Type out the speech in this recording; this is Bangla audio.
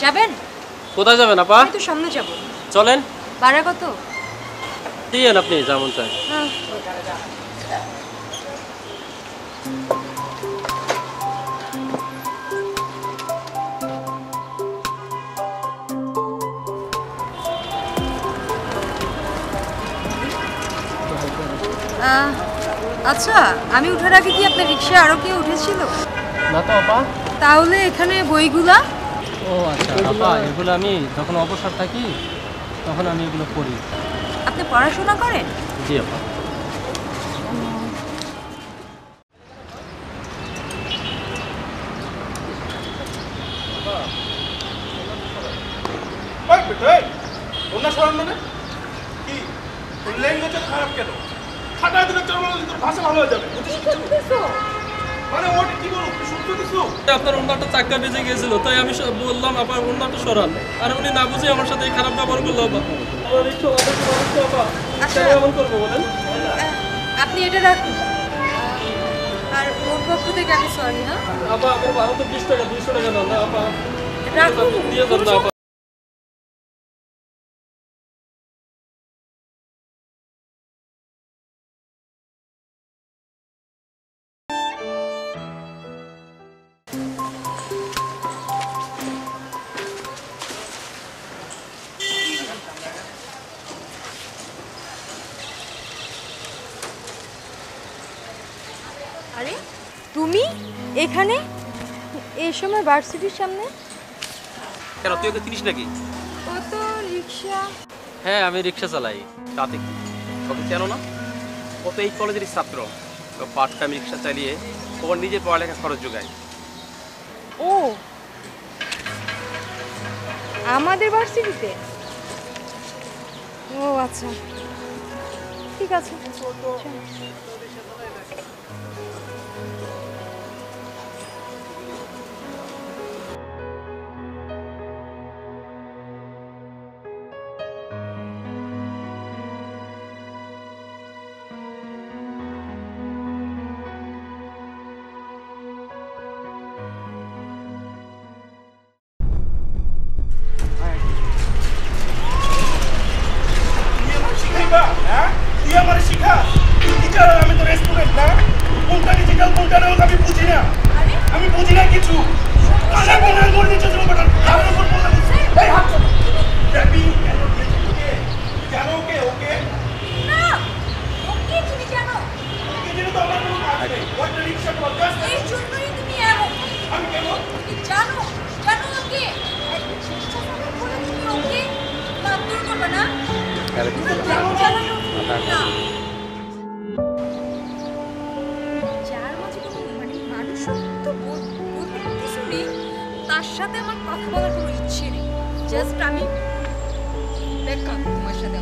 যাবেন? কোথায় যাবেন আপা? আমি তো সামনে যাব। চলেন। ভাড়া কত? দিয়েন আপনি যেমন চাই। আচ্ছা, আমি ওঠার আগে কি আপনার রিক্সায় আরো কেউ উঠেছিল? না তো আপা। তাহলে এখানে বইগুলা? ও আচ্ছা আপা, এগুলো আমি যখন অবসর থাকি তখন আমি এগুলো পড়ি। আপনি পড়াশোনা করেন? জি আপা। খারাপ কেন? ঠান্ডা দিনে ভাষা ভালো হয়ে যাবে। মানে ওটা কি বলো? শুনতে দিছো? আপনার ওনাটা চাক্কা বেজে গিয়েছিল, তাই আমি বললাম আপনার ওনাটা সরান। আর উনি না বুঝে আমার সাথে খারাপ ব্যবহার করলো আপা। আমার রিক্সা আপা এমন করবো বলেন? আপনি এটা রাখুন। আর ওর পক্ষ থেকে আমি সরি। হ্যাঁ আপা, আমার ভাড়া তো 20 টাকা, 200 টাকা দাও না আপা। রাখুন, দিয়ে দেন না আপা। আরে তুমি এখানে এই সময় ভার্সিটির সামনে? কেন, তুই ওকে চিনিস নাকি? ও তো রিক্সা। হ্যাঁ, আমি রিক্সা চালাই। তাতে কি, ওকে চেনো না? ও তো এই কলেজেরই ছাত্র। ও পার্ট টাইম রিক্সা চালিয়ে ওর নিজের পড়ালেখা খরচ যোগায়। ও আমাদের ভার্সিটিতে? ও আচ্ছা, ঠিক আছে। আমি বুঝি না কিছু। তার সাথে আমার কথা বলার কোনো ইচ্ছে নেই। জাস্ট আমি বেকার তোমার সাথে।